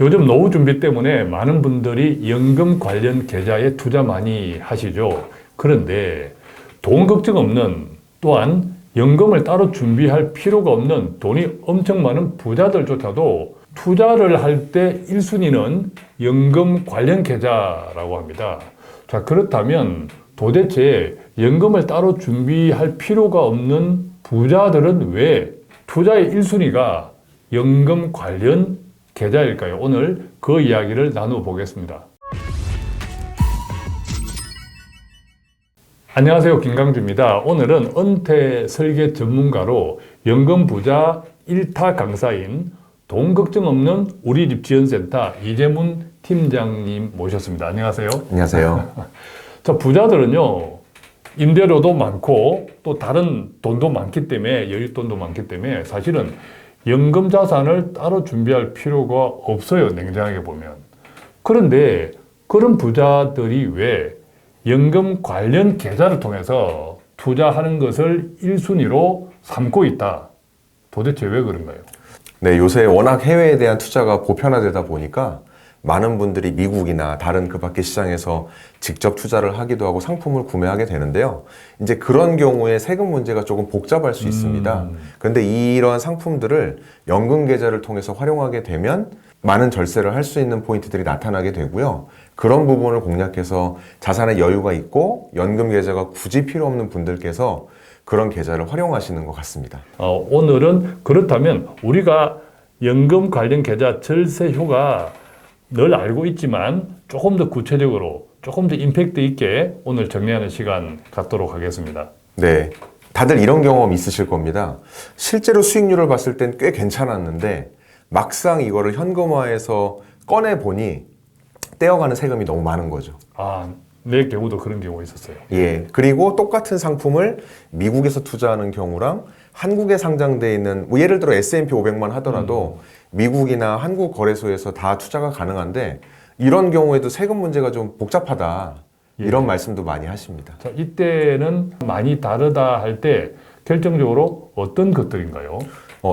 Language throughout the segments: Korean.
요즘 노후 준비 때문에 많은 분들이 연금 관련 계좌에 투자 많이 하시죠. 그런데 돈 걱정 없는, 또한 연금을 따로 준비할 필요가 없는 돈이 엄청 많은 부자들조차도 투자를 할 때 1순위는 연금 관련 계좌라고 합니다. 자, 그렇다면 도대체 연금을 따로 준비할 필요가 없는 부자들은 왜 투자의 1순위가 연금 관련 계좌일까요? 오늘 그 이야기를 나눠보겠습니다. 안녕하세요, 김강주입니다. 오늘은 은퇴 설계 전문가로 연금 부자 1타 강사인 돈 걱정 없는 우리 집 지원센터 이재문 팀장님 모셨습니다. 안녕하세요. 안녕하세요. 자, 부자들은요, 임대료도 많고 또 다른 돈도 많기 때문에, 여윳돈도 많기 때문에 사실은 연금 자산을 따로 준비할 필요가 없어요, 냉정하게 보면. 그런데 그런 부자들이 왜 연금 관련 계좌를 통해서 투자하는 것을 1순위로 삼고 있다? 도대체 왜 그런가요? 네, 요새 워낙 해외에 대한 투자가 보편화되다 보니까 많은 분들이 미국이나 다른 그 밖의 시장에서 직접 투자를 하기도 하고 상품을 구매하게 되는데요. 이제 그런 경우에 세금 문제가 조금 복잡할 수 있습니다. 그런데 이런 상품들을 연금 계좌를 통해서 활용하게 되면 많은 절세를 할 수 있는 포인트들이 나타나게 되고요. 그런 부분을 공략해서 자산의 여유가 있고 연금 계좌가 굳이 필요 없는 분들께서 그런 계좌를 활용하시는 것 같습니다. 오늘은 그렇다면 우리가 연금 관련 계좌 절세 효과 늘 알고 있지만 조금 더 구체적으로 조금 더 임팩트 있게 오늘 정리하는 시간 갖도록 하겠습니다. 네, 다들 이런 경험 있으실 겁니다. 실제로 수익률을 봤을 땐 꽤 괜찮았는데 막상 이거를 현금화해서 꺼내보니 떼어가는 세금이 너무 많은 거죠. 내 경우도 그런 경우가 있었어요. 예, 그리고 똑같은 상품을 미국에서 투자하는 경우랑 한국에 상장되어 있는, 뭐 예를 들어 S&P 500만 하더라도 미국이나 한국 거래소에서 다 투자가 가능한데 이런 경우에도 세금 문제가 좀 복잡하다, 이런 말씀도 많이 하십니다. 자, 이때는 많이 다르다 할 때 결정적으로 어떤 것들인가요?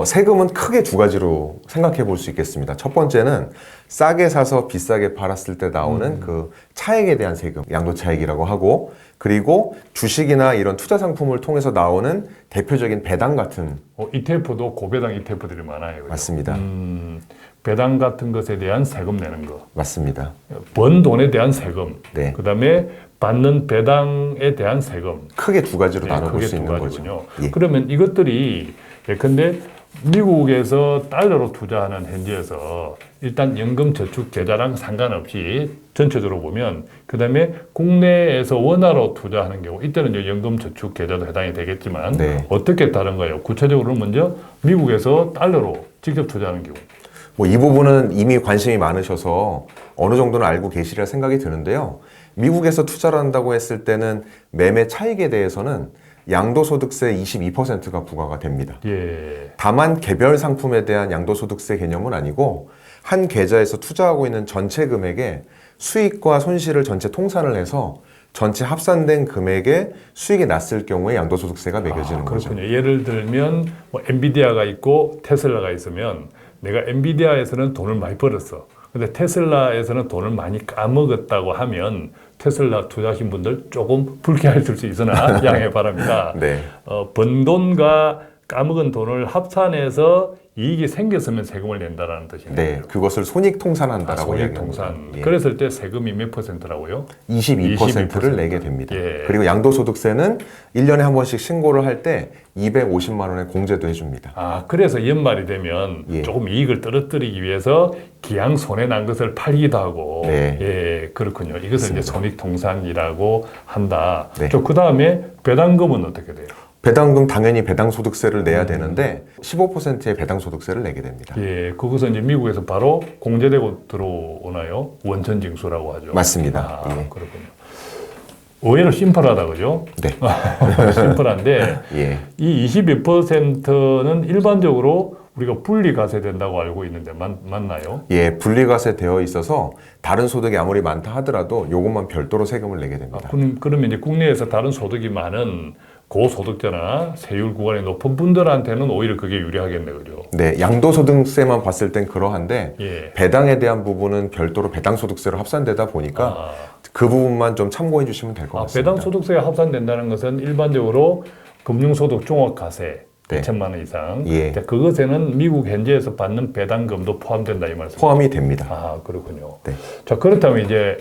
세금은 크게 두 가지로 생각해 볼 수 있겠습니다. 첫 번째는 싸게 사서 비싸게 팔았을 때 나오는 그 차액에 대한 세금, 양도차익이라고 하고, 그리고 주식이나 이런 투자 상품을 통해서 나오는 대표적인 배당 같은 ETF도 고배당 ETF들이 많아요. 그죠? 맞습니다. 배당 같은 것에 대한 세금 내는 거. 맞습니다. 번 돈에 대한 세금. 네. 그 다음에 받는 배당에 대한 세금. 크게 두 가지로 네, 나눠볼 크게 수 두 있는 가지군요. 거죠. 예. 그러면 이것들이 예컨대 미국에서 달러로 투자하는 현지에서 일단 연금 저축 계좌랑 상관없이 전체적으로 보면, 그 다음에 국내에서 원화로 투자하는 경우, 이때는 이제 연금 저축 계좌도 해당이 되겠지만 네. 어떻게 다른가요? 구체적으로 먼저 미국에서 달러로 직접 투자하는 경우. 뭐 이 부분은 이미 관심이 많으셔서 어느 정도는 알고 계시리라 생각이 드는데요. 미국에서 투자를 한다고 했을 때는 매매 차익에 대해서는 양도소득세 22%가 부과가 됩니다. 예. 다만 개별 상품에 대한 양도소득세 개념은 아니고 한 계좌에서 투자하고 있는 전체 금액에 수익과 손실을 전체 통산을 해서 전체 합산된 금액에 수익이 났을 경우에 양도소득세가 매겨지는 거죠. 그렇군요. 예를 들면 뭐 엔비디아가 있고 테슬라가 있으면 내가 엔비디아에서는 돈을 많이 벌었어. 근데 테슬라에서는 돈을 많이 까먹었다고 하면 테슬라 투자하신 분들 조금 불쾌하실 수 있으나 양해 바랍니다. 네. 번 돈과 까먹은 돈을 합산해서 이익이 생겼으면 세금을 낸다라는 뜻이네요. 네, 그것을 손익통산한다라고 손익통산. 이야기합니다. 예. 그랬을 때 세금이 몇 %라고요? 22%를 내게 됩니다. 예. 그리고 양도소득세는 1년에 한 번씩 신고를 할 때 250만 원의 공제도 해줍니다. 그래서 연말이 되면 예. 조금 이익을 떨어뜨리기 위해서 기왕 손해 난 것을 팔기도 하고. 네. 예, 그렇군요. 이것을 이제 손익통산이라고 한다. 네. 그 다음에 배당금은 어떻게 돼요? 배당금 당연히 배당소득세를 내야 되는데 15%의 배당소득세를 내게 됩니다. 예, 그것은 이제 미국에서 바로 공제되고 들어오나요? 원천징수라고 하죠. 맞습니다. 예. 그렇군요. 의외로 심플하다, 그죠? 네. 심플한데, 예. 이 22%는 일반적으로 우리가 분리과세 된다고 알고 있는데, 맞나요? 예, 분리과세 되어 있어서 다른 소득이 아무리 많다 하더라도 이것만 별도로 세금을 내게 됩니다. 그러면 이제 국내에서 다른 소득이 많은 고소득자나 세율 구간이 높은 분들한테는 오히려 그게 유리하겠네, 그죠? 네, 양도소득세만 봤을 땐 그러한데 예. 배당에 대한 부분은 별도로 배당소득세로 합산되다 보니까 아, 그 부분만 좀 참고해 주시면 될 것 같습니다. 배당 소득세가 합산된다는 것은 일반적으로 금융소득 종합과세 네. 2천만 원 이상. 예. 자, 그것에는 미국 현지에서 받는 배당금도 포함된다 이 말씀. 포함이 됩니다. 아, 그렇군요. 네. 자, 그렇다면 이제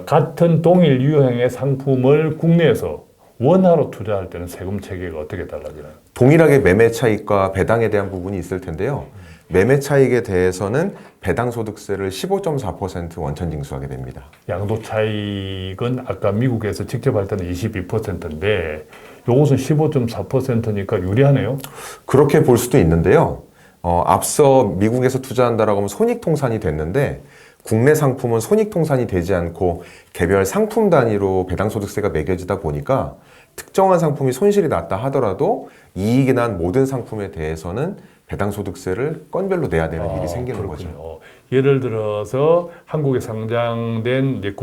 같은 동일 유형의 상품을 국내에서 원화로 투자할 때는 세금 체계가 어떻게 달라지나요? 동일하게 매매 차익과 배당에 대한 부분이 있을 텐데요. 매매 차익에 대해서는 배당 소득세를 15.4% 원천 징수하게 됩니다. 양도 차익은 아까 미국에서 직접 할 때는 22%인데 요것은 15.4%니까 유리하네요. 그렇게 볼 수도 있는데요. 앞서 미국에서 투자한다라고 하면 손익통산이 됐는데 국내 상품은 손익통산이 되지 않고 개별 상품 단위로 배당소득세가 매겨지다 보니까 특정한 상품이 손실이 났다 하더라도 이익이 난 모든 상품에 대해서는 배당소득세를 건별로 내야 되는 일이 생기는 그렇군요. 거죠. 예를 들어서 한국에 상장된 이제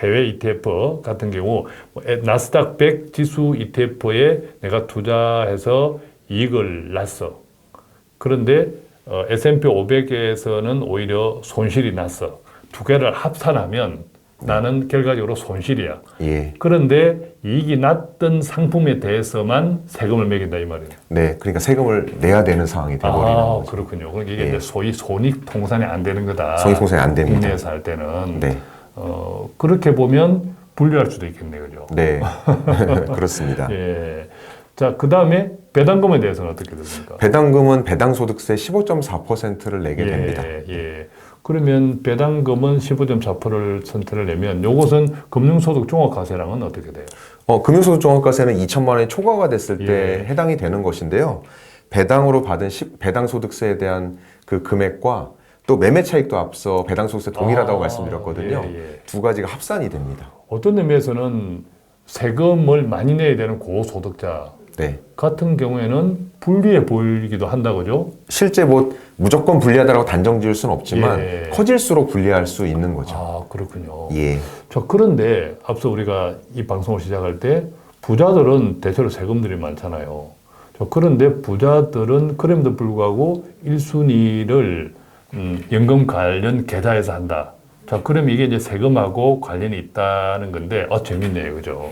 해외 ETF 같은 경우 나스닥 100 지수 ETF에 내가 투자해서 이익을 났어. 그런데 S&P 500에서는 오히려 손실이 났어. 두 개를 합산하면 나는 결과적으로 손실이야. 예. 그런데 이익이 났던 상품에 대해서만 세금을 매긴다 이 말이에요. 네, 그러니까 세금을 내야 되는 상황이 돼버리는 거죠. 그렇군요. 그러니까 이게 예. 이제 소위 손익통산이 안 되는 거다. 손익통산이 안 됩니다. 국내에서 할 때는. 네, 그렇게 보면 불리할 수도 있겠네요. 그죠? 네, 그렇습니다. 예. 자, 그 다음에 배당금에 대해서는 어떻게 됩니까? 배당금은 배당소득세 15.4%를 내게 됩니다. 예. 그러면 배당금은 15.4%를 내면 요것은 금융소득 종합과세랑은 어떻게 돼요? 금융소득 종합과세는 2천만 원이 초과가 됐을 때 예. 해당이 되는 것인데요. 배당으로 받은 배당소득세에 대한 그 금액과 또 매매 차익도 앞서 배당소득세 동일하다고 말씀드렸거든요. 예. 두 가지가 합산이 됩니다. 어떤 의미에서는 세금을 많이 내야 되는 고소득자 네. 같은 경우에는 불리해 보이기도 한다, 그죠? 실제 무조건 불리하다고 단정 지을 수는 없지만 예. 커질수록 불리할 수 있는 거죠. 아, 그렇군요. 예. 자, 그런데 앞서 우리가 이 방송을 시작할 때 부자들은 대체로 세금들이 많잖아요. 자, 그런데 부자들은 그럼에도 불구하고 1순위를 연금 관련 계좌에서 한다. 자, 그럼 이게 이제 세금하고 관련이 있다는 건데, 재밌네요. 그죠?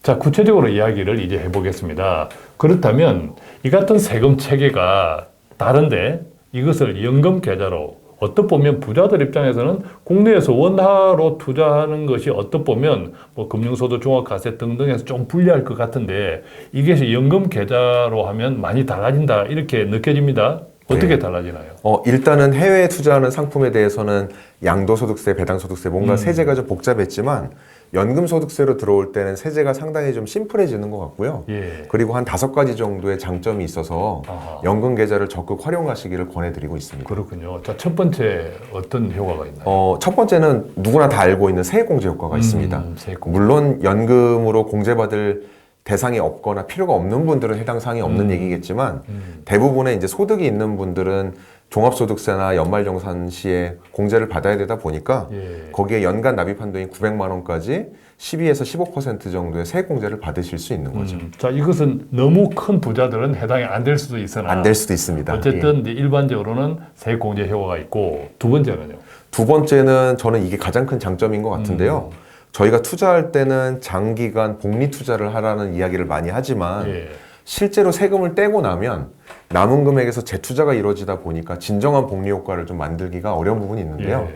자, 구체적으로 이야기를 이제 해보겠습니다. 그렇다면 이 같은 세금 체계가 다른데 이것을 연금 계좌로 어떻게 보면 부자들 입장에서는 국내에서 원화로 투자하는 것이 어떻게 보면 금융소득 종합과세 등등해서 좀 불리할 것 같은데 이게 연금 계좌로 하면 많이 달라진다 이렇게 느껴집니다. 어떻게 네. 달라지나요? 일단은 해외에 투자하는 상품에 대해서는 양도소득세, 배당소득세 뭔가 세제가 좀 복잡했지만 연금소득세로 들어올 때는 세제가 상당히 좀 심플해지는 것 같고요. 예. 그리고 한 5가지 정도의 장점이 있어서 아하. 연금 계좌를 적극 활용하시기를 권해드리고 있습니다. 그렇군요. 자, 첫 번째 어떤 효과가 있나요? 첫 번째는 누구나 다 알고 있는 세액공제 효과가 있습니다. 세액공제. 물론 연금으로 공제받을 대상이 없거나 필요가 없는 분들은 해당 사항이 없는 얘기겠지만 대부분의 이제 소득이 있는 분들은 종합소득세나 연말정산시에 공제를 받아야 되다 보니까 예. 거기에 연간 납입 한도인 900만 원까지 12에서 15% 정도의 세액공제를 받으실 수 있는 거죠. 자, 이것은 너무 큰 부자들은 해당이 안 될 수도 있으나 안 될 수도 있습니다. 어쨌든 이제 일반적으로는 세액공제 효과가 있고 두 번째는요. 두 번째는 저는 이게 가장 큰 장점인 것 같은데요. 저희가 투자할 때는 장기간 복리 투자를 하라는 이야기를 많이 하지만 예. 실제로 세금을 떼고 나면 남은 금액에서 재투자가 이루어지다 보니까 진정한 복리 효과를 좀 만들기가 어려운 부분이 있는데요.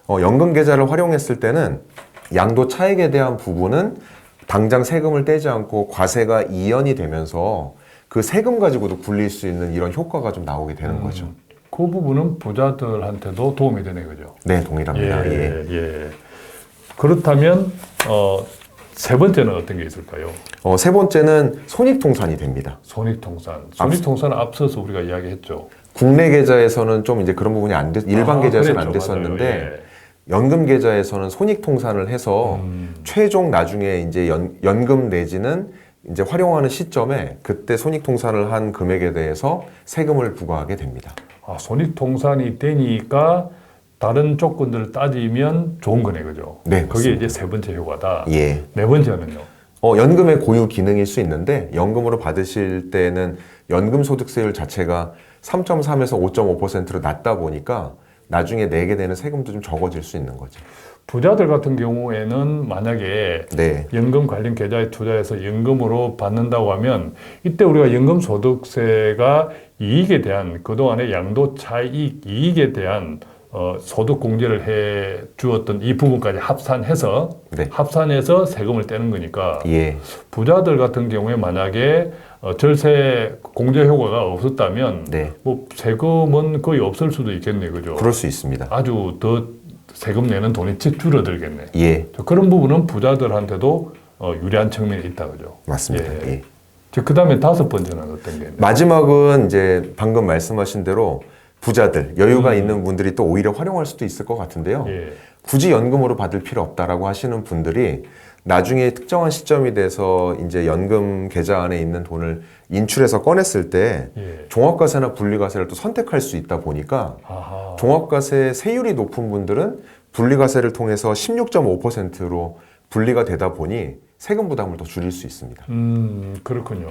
연금 계좌를 활용했을 때는 양도 차익에 대한 부분은 당장 세금을 떼지 않고 과세가 이연이 되면서 그 세금 가지고도 굴릴 수 있는 이런 효과가 좀 나오게 되는 거죠. 그 부분은 부자들한테도 도움이 되네, 그죠? 네, 동일합니다. 예. 그렇다면 세 번째는 어떤 게 있을까요? 세 번째는 손익통산이 됩니다. 손익통산. 손익통산은 앞서서 우리가 이야기했죠. 국내 계좌에서는 좀 이제 그런 부분이 일반 계좌에서는 안 그랬죠. 됐었는데 맞아요. 예. 연금 계좌에서는 손익통산을 해서 최종 나중에 이제 연금 내지는 이제 활용하는 시점에 그때 손익통산을 한 금액에 대해서 세금을 부과하게 됩니다. 손익통산이 되니까 다른 조건들을 따지면 좋은 거네, 그죠? 네, 그게 맞습니다. 이제 세 번째 효과다. 예. 네 번째는요? 연금의 고유 기능일 수 있는데 연금으로 받으실 때는 연금소득세율 자체가 3.3에서 5.5%로 낮다 보니까 나중에 내게 되는 세금도 좀 적어질 수 있는 거죠. 부자들 같은 경우에는 만약에 네. 연금 관련 계좌에 투자해서 연금으로 받는다고 하면 이때 우리가 연금소득세가 이익에 대한 그동안의 양도차익 이익에 대한 소득 공제를 해 주었던 이 부분까지 합산해서 네. 세금을 떼는 거니까 예. 부자들 같은 경우에 만약에 절세 공제 효과가 없었다면 네. 뭐 세금은 거의 없을 수도 있겠네요, 그죠? 그럴 수 있습니다. 아주 더 세금 내는 돈이 줄어들겠네. 예. 그런 부분은 부자들한테도 유리한 측면이 있다, 그죠? 맞습니다. 예. 그 다음에 다섯 번째는 어떤 게 있나요? 마지막은 이제 방금 말씀하신 대로 부자들, 여유가 있는 분들이 또 오히려 활용할 수도 있을 것 같은데요. 예. 굳이 연금으로 받을 필요 없다라고 하시는 분들이 나중에 특정한 시점이 돼서 이제 연금 계좌 안에 있는 돈을 인출해서 꺼냈을 때 예. 종합과세나 분리과세를 또 선택할 수 있다 보니까 아하. 종합과세 세율이 높은 분들은 분리과세를 통해서 16.5%로 분리가 되다 보니 세금 부담을 더 줄일 수 있습니다. 그렇군요.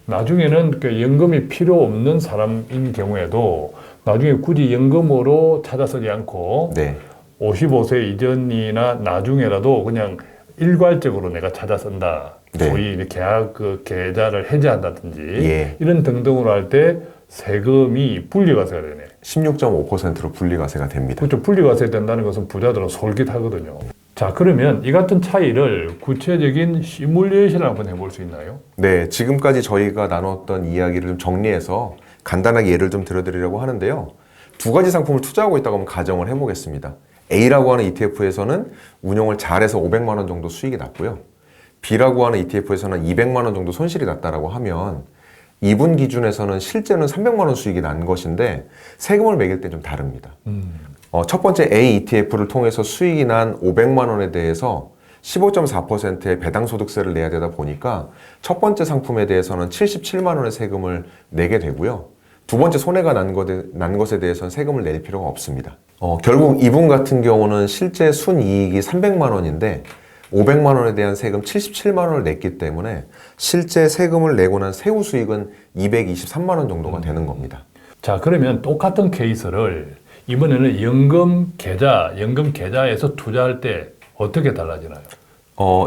나중에는 그 연금이 필요 없는 사람인 경우에도 나중에 굳이 연금으로 찾아 쓰지 않고 네. 55세 이전이나 나중에라도 그냥 일괄적으로 내가 찾아 쓴다. 네. 소위 이제 계약 그 계좌를 해지한다든지 예. 이런 등등으로 할 때 세금이 분리과세가 되네. 16.5%로 분리과세가 됩니다. 그렇죠. 분리과세 된다는 것은 부자들은 솔깃하거든요. 자, 그러면 이 같은 차이를 구체적인 시뮬레이션을 한번 해볼 수 있나요? 네, 지금까지 저희가 나눴던 이야기를 좀 정리해서 간단하게 예를 좀 들어드리려고 하는데요. 두 가지 상품을 투자하고 있다고 한번 가정을 해보겠습니다. A라고 하는 ETF에서는 운용을 잘해서 500만 원 정도 수익이 났고요. B라고 하는 ETF에서는 200만 원 정도 손실이 났다라고 하면 이분 기준에서는 실제는 300만 원 수익이 난 것인데 세금을 매길 때 좀 다릅니다. 첫 번째 A ETF를 통해서 수익이 난 500만 원에 대해서 15.4%의 배당소득세를 내야 되다 보니까 첫 번째 상품에 대해서는 77만 원의 세금을 내게 되고요. 두 번째 손해가 난 것에 대해서는 세금을 낼 필요가 없습니다. 결국 이분 같은 경우는 실제 순이익이 300만 원인데 500만 원에 대한 세금 77만 원을 냈기 때문에 실제 세금을 내고 난 세후 수익은 223만 원 정도가 되는 겁니다. 자, 그러면 똑같은 케이스를 이번에는 연금 계좌에서 투자할 때 어떻게 달라지나요?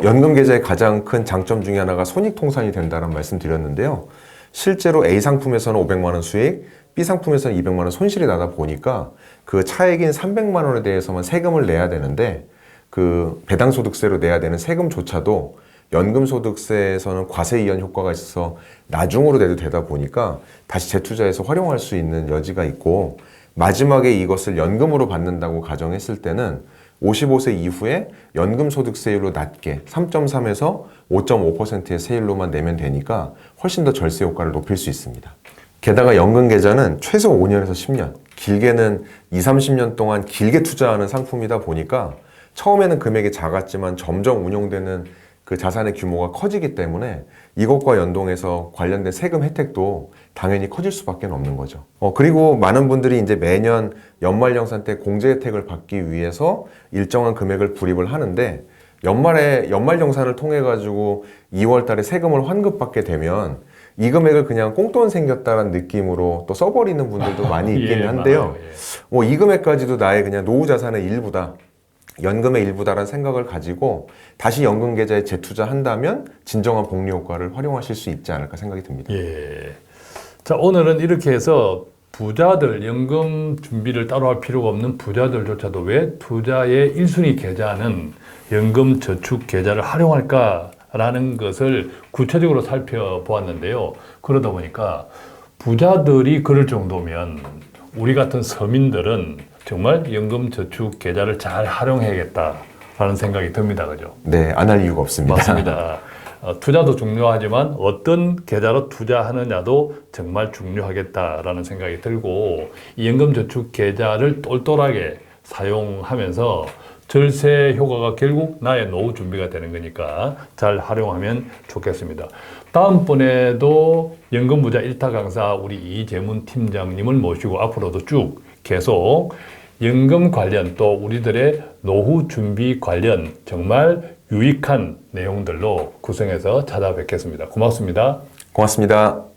연금 계좌의 가장 큰 장점 중에 하나가 손익통산이 된다는 말씀 드렸는데요. 실제로 A 상품에서는 500만 원 수익, B 상품에서는 200만 원 손실이 나다 보니까 그 차액인 300만 원에 대해서만 세금을 내야 되는데 그 배당소득세로 내야 되는 세금조차도 연금소득세에서는 과세이연 효과가 있어서 나중으로 내도 되다 보니까 다시 재투자해서 활용할 수 있는 여지가 있고 마지막에 이것을 연금으로 받는다고 가정했을 때는 55세 이후에 연금소득세율로 낮게 3.3에서 5.5%의 세율로만 내면 되니까 훨씬 더 절세 효과를 높일 수 있습니다. 게다가 연금계좌는 최소 5년에서 10년, 길게는 20, 30년 동안 길게 투자하는 상품이다 보니까 처음에는 금액이 작았지만 점점 운용되는 그 자산의 규모가 커지기 때문에 이것과 연동해서 관련된 세금 혜택도 당연히 커질 수밖에 없는 거죠. 그리고 많은 분들이 이제 매년 연말정산 때 공제 혜택을 받기 위해서 일정한 금액을 불입을 하는데 연말정산을 통해 가지고 2월 달에 세금을 환급받게 되면 이 금액을 그냥 꽁돈 생겼다는 느낌으로 또 써버리는 분들도 많이 있긴 한데요. 이 금액까지도 나의 그냥 노후 자산의 일부다. 연금의 일부다라는 생각을 가지고 다시 연금 계좌에 재투자한다면 진정한 복리 효과를 활용하실 수 있지 않을까 생각이 듭니다. 예. 자, 오늘은 이렇게 해서 부자들, 연금 준비를 따로 할 필요가 없는 부자들조차도 왜 투자의 1순위 계좌는 연금 저축 계좌를 활용할까라는 것을 구체적으로 살펴보았는데요. 그러다 보니까 부자들이 그럴 정도면 우리 같은 서민들은 정말 연금 저축 계좌를 잘 활용해야겠다라는 생각이 듭니다. 그죠? 네, 안 할 이유가 없습니다. 맞습니다. 투자도 중요하지만 어떤 계좌로 투자하느냐도 정말 중요하겠다라는 생각이 들고 이 연금 저축 계좌를 똘똘하게 사용하면서 절세 효과가 결국 나의 노후 준비가 되는 거니까 잘 활용하면 좋겠습니다. 다음번에도 연금부자 1타 강사 우리 이재문 팀장님을 모시고 앞으로도 쭉 계속 연금 관련 또 우리들의 노후 준비 관련 정말 유익한 내용들로 구성해서 찾아뵙겠습니다. 고맙습니다. 고맙습니다.